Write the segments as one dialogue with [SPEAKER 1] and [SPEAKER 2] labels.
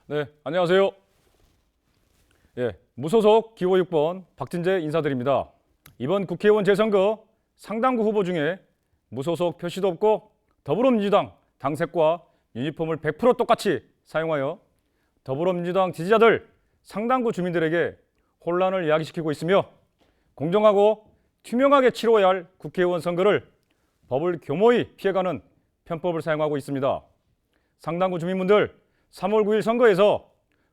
[SPEAKER 1] 네, 안녕하세요. 무소속 기호 6번 박진재 인사드립니다. 이번 국회의원 재선거 상당구 후보 중에 무소속 표시도 없고 더불어민주당 당색과 유니폼을 100% 똑같이 사용하여 더불어민주당 지지자들 상당구 주민들에게 혼란을 야기시키고 있으며 공정하고 투명하게 치러야 할 국회의원 선거를 법을 교모히 피해가는 편법을 사용하고 있습니다. 상당구 주민분들 3월 9일 선거에서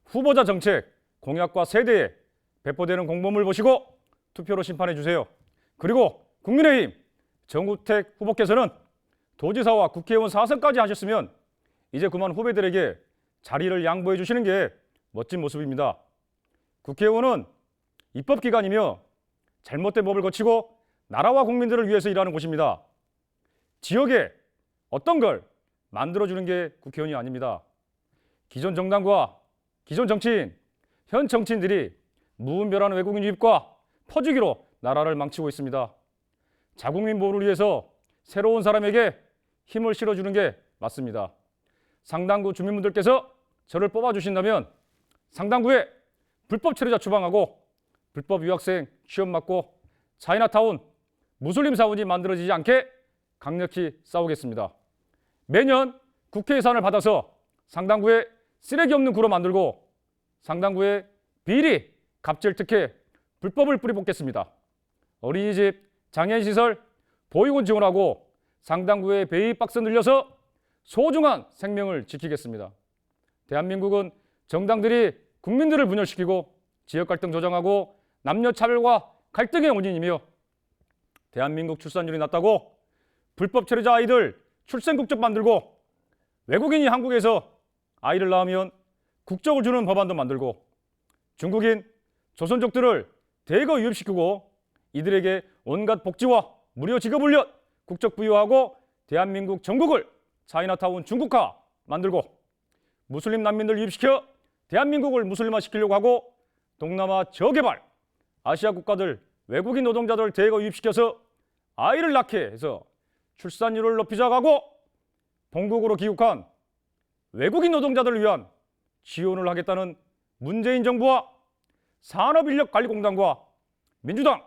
[SPEAKER 1] 후보자 정책, 공약과 세대에 배포되는 공보물 보시고 투표로 심판해 주세요. 그리고 국민의힘 정우택 후보께서는 도지사와 국회의원 4선까지 하셨으면 이제 그만 후배들에게 자리를 양보해 주시는 게 멋진 모습입니다. 국회의원은 입법기관이며 잘못된 법을 거치고 나라와 국민들을 위해서 일하는 곳입니다. 지역에 어떤 걸 만들어주는 게 국회의원이 아닙니다. 기존 정당과 기존 정치인, 현 정치인들이 무분별한 외국인 유입과 퍼주기로 나라를 망치고 있습니다. 자국민 보호를 위해서 새로운 사람에게 힘을 실어주는 게 맞습니다. 상당구 주민분들께서 저를 뽑아주신다면 상당구에 불법 체류자 추방하고 불법 유학생 취업 막고 차이나타운 무슬림 사원이 만들어지지 않게 강력히 싸우겠습니다. 매년 국회 예산을 받아서 상당구에 쓰레기 없는 구로 만들고 상당구에 비리, 갑질 특혜, 불법을 뿌리뽑겠습니다. 어린이집, 장애인시설, 보육원 지원하고 상당구에 베이박스 늘려서 소중한 생명을 지키겠습니다. 대한민국은 정당들이 국민들을 분열시키고 지역갈등 조장하고 남녀차별과 갈등의 원인이며 대한민국 출산율이 낮다고 불법 체류자 아이들 출생국적 만들고 외국인이 한국에서 아이를 낳으면 국적을 주는 법안도 만들고 중국인, 조선족들을 대거 유입시키고 이들에게 온갖 복지와 무료 직업훈련, 국적 부여하고 대한민국 전국을 차이나타운 중국화 만들고 무슬림 난민들 유입시켜 대한민국을 무슬림화 시키려고 하고 동남아 저개발, 아시아 국가들 외국인 노동자들 대거 유입시켜서 아이를 낳게 해서 출산율을 높이자고 하고 본국으로 귀국한 외국인 노동자들을 위한 지원을 하겠다는 문재인 정부와 산업인력관리공단과 민주당,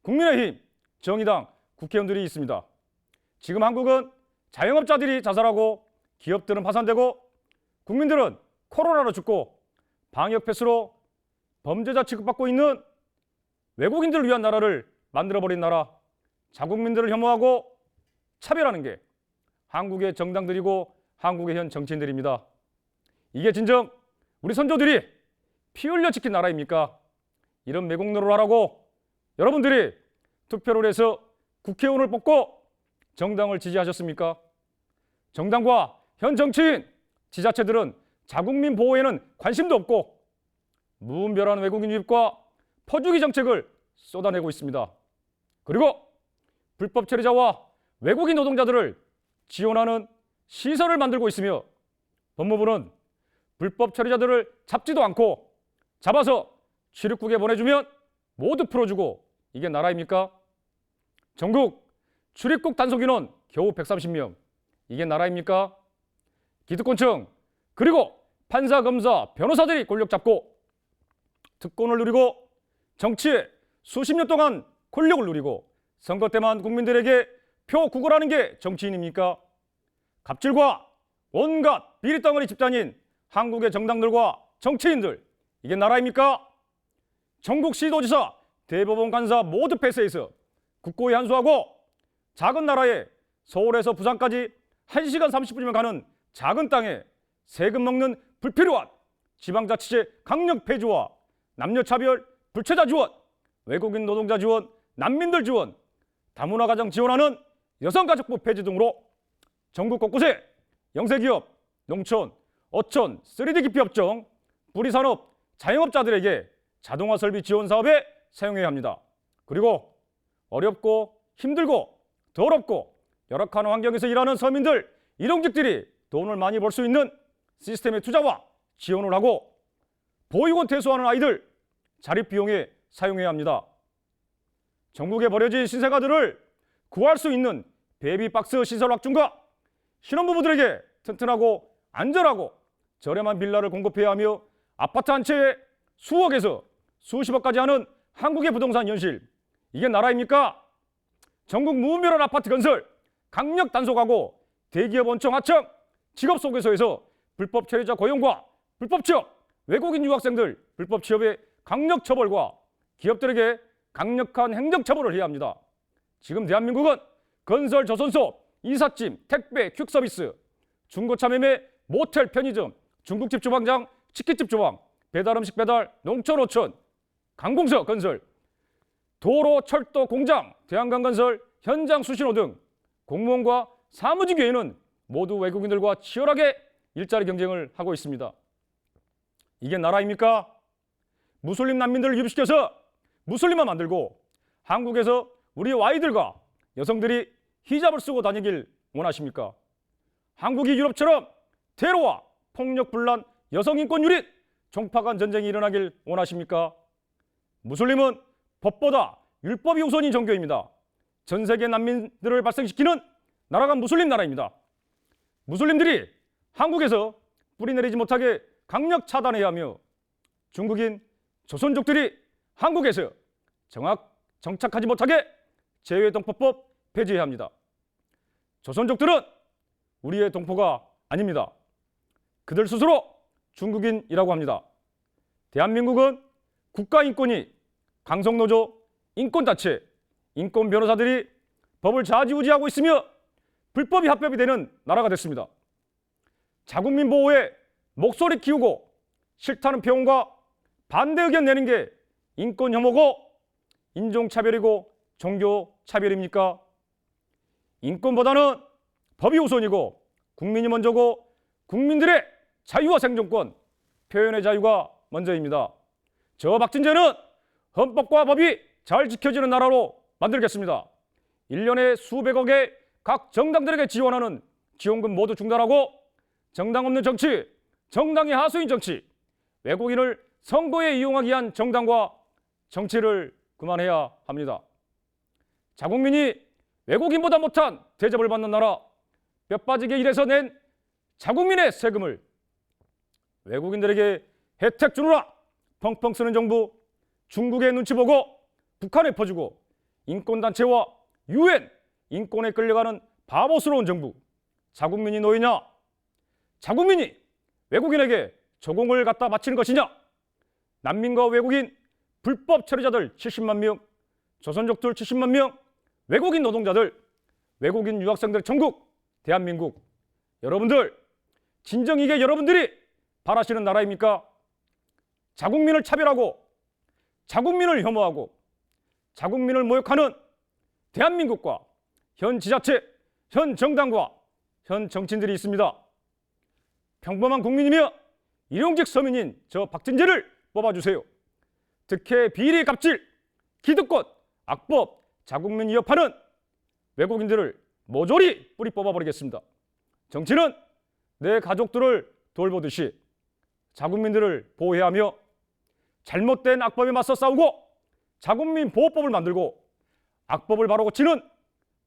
[SPEAKER 1] 국민의힘, 정의당 국회의원들이 있습니다. 지금 한국은 자영업자들이 자살하고 기업들은 파산되고 국민들은 코로나로 죽고 방역 패스로 범죄자 취급받고 있는 외국인들을 위한 나라를 만들어버린 나라, 자국민들을 혐오하고 차별하는 게 한국의 정당들이고 한국의 현 정치인들입니다. 이게 진정 우리 선조들이 피 흘려 지킨 나라입니까? 이런 매국노를 하라고 여러분들이 투표를 해서 국회의원을 뽑고 정당을 지지하셨습니까? 정당과 현 정치인, 지자체들은 자국민 보호에는 관심도 없고 무분별한 외국인 유입과 퍼주기 정책을 쏟아내고 있습니다. 그리고 불법 체류자와 외국인 노동자들을 지원하는 시설을 만들고 있으며 법무부는 불법 체류자들을 잡지도 않고 잡아서 출입국에 보내주면 모두 풀어주고 이게 나라입니까? 전국 출입국 단속 인원 겨우 130명. 이게 나라입니까? 기득권층 그리고 판사, 검사, 변호사들이 권력 잡고 특권을 누리고 정치에 수십 년 동안 권력을 누리고 선거 때만 국민들에게 표 구걸하는 게 정치인입니까? 갑질과 온갖 비리덩어리 집단인 한국의 정당들과 정치인들 이게 나라입니까? 전국 시도지사, 대법원 간사 모두 폐쇄해서 국고에 한수하고 작은 나라에 서울에서 부산까지 1시간 30분이면 가는 작은 땅에 세금 먹는 불필요한 지방자치제 강력 폐지와 남녀차별 불체자 지원, 외국인 노동자 지원, 난민들 지원, 다문화 가정 지원하는 여성가족부 폐지 등으로 전국 곳곳에 영세기업, 농촌, 어촌, 3D 기피업종, 뿌리산업, 자영업자들에게 자동화 설비 지원 사업에 사용해야 합니다. 그리고 어렵고 힘들고 더럽고 열악한 환경에서 일하는 서민들, 일용직들이 돈을 많이 벌 수 있는 시스템의 투자와 지원을 하고 보육원 퇴소하는 아이들 자립비용에 사용해야 합니다. 전국에 버려진 신생아들을 구할 수 있는 베이비박스 시설 확충과 신혼부부들에게 튼튼하고 안전하고 저렴한 빌라를 공급해야 하며 아파트 한 채에 수억에서 수십억까지 하는 한국의 부동산 현실. 이게 나라입니까? 전국 무분별한 아파트 건설, 강력 단속하고 대기업 원청 하청, 직업소개소에서 불법 체류자 고용과 불법 취업, 외국인 유학생들 불법 취업의 강력 처벌과 기업들에게 강력한 행정 처벌을 해야 합니다. 지금 대한민국은 건설, 조선소, 이삿짐, 택배, 퀵서비스, 중고차 매매, 모텔, 편의점, 중국집 주방장, 치킨집 주방, 배달음식 배달, 농촌 어촌, 관공서 건설, 도로, 철도, 공장, 대한강 건설, 현장 수신호 등 공무원과 사무직 외에는 모두 외국인들과 치열하게 일자리 경쟁을 하고 있습니다. 이게 나라입니까? 무슬림 난민들을 유입시켜서 무슬림만 만들고 한국에서 우리 아이들과 여성들이 히잡을 쓰고 다니길 원하십니까? 한국이 유럽처럼 테러와 폭력 분란, 여성 인권 유린, 종파간 전쟁이 일어나길 원하십니까? 무슬림은 법보다 율법이 우선인 종교입니다. 전 세계 난민들을 발생시키는 나라가 무슬림 나라입니다. 무슬림들이 한국에서 뿌리 내리지 못하게 강력 차단해야 하며 중국인 조선족들이 한국에서 정착하지 못하게 재외동포법 폐지해야 합니다. 조선족들은 우리의 동포가 아닙니다. 그들 스스로 중국인이라고 합니다. 대한민국은 국가인권위, 강성노조, 인권단체, 인권 변호사들이 법을 좌지우지하고 있으며 불법이 합법이 되는 나라가 됐습니다. 자국민 보호에 목소리 키우고 싫다는 표현과 반대 의견 내는 게 인권 혐오고 인종차별이고 종교차별입니까? 인권보다는 법이 우선이고 국민이 먼저고 국민들의 자유와 생존권, 표현의 자유가 먼저입니다. 저 박진재는 헌법과 법이 잘 지켜지는 나라로 만들겠습니다. 1년에 수백억의 각 정당들에게 지원하는 지원금 모두 중단하고 정당 없는 정치, 정당의 하수인 정치, 외국인을 선거에 이용하기 위한 정당과 정치를 그만해야 합니다. 자국민이 외국인보다 못한 대접을 받는 나라, 뼈 빠지게 일해서 낸 자국민의 세금을 외국인들에게 혜택 주느라 펑펑 쓰는 정부, 중국의 눈치 보고 북한에 퍼주고 인권단체와 UN, 인권에 끌려가는 바보스러운 정부, 자국민이 노예냐? 자국민이 외국인에게 조공을 갖다 바치는 것이냐? 난민과 외국인 불법 체류자들 70만 명, 조선족들 70만 명, 외국인 노동자들, 외국인 유학생들 전국 대한민국, 여러분들 진정 이게 여러분들이 바라시는 나라입니까? 자국민을 차별하고 자국민을 혐오하고 자국민을 모욕하는 대한민국과 현 지자체, 현 정당과 현 정치인들이 있습니다. 평범한 국민이며 일용직 서민인 저 박진재를 뽑아주세요. 특혜, 비리, 갑질, 기득권, 악법, 자국민 위협하는 외국인들을 모조리 뿌리 뽑아버리겠습니다. 정치는 내 가족들을 돌보듯이 자국민들을 보호해야 하며 잘못된 악법에 맞서 싸우고 자국민 보호법을 만들고 악법을 바로 고치는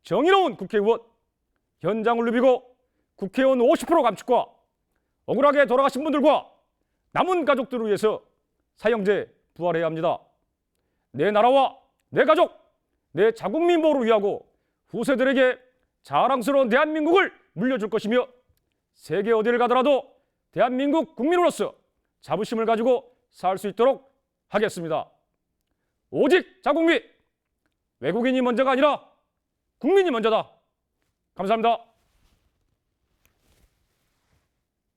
[SPEAKER 1] 정의로운 국회의원, 현장을 누비고 국회의원 50% 감축과 억울하게 돌아가신 분들과 남은 가족들을 위해서 사형제 부활해야 합니다. 내 나라와 내 가족, 내 자국민 보호를 위하고 후세들에게 자랑스러운 대한민국을 물려줄 것이며 세계 어디를 가더라도 대한민국 국민으로서 자부심을 가지고 살 수 있도록 하겠습니다. 오직 자국민, 외국인이 먼저가 아니라 국민이 먼저다. 감사합니다.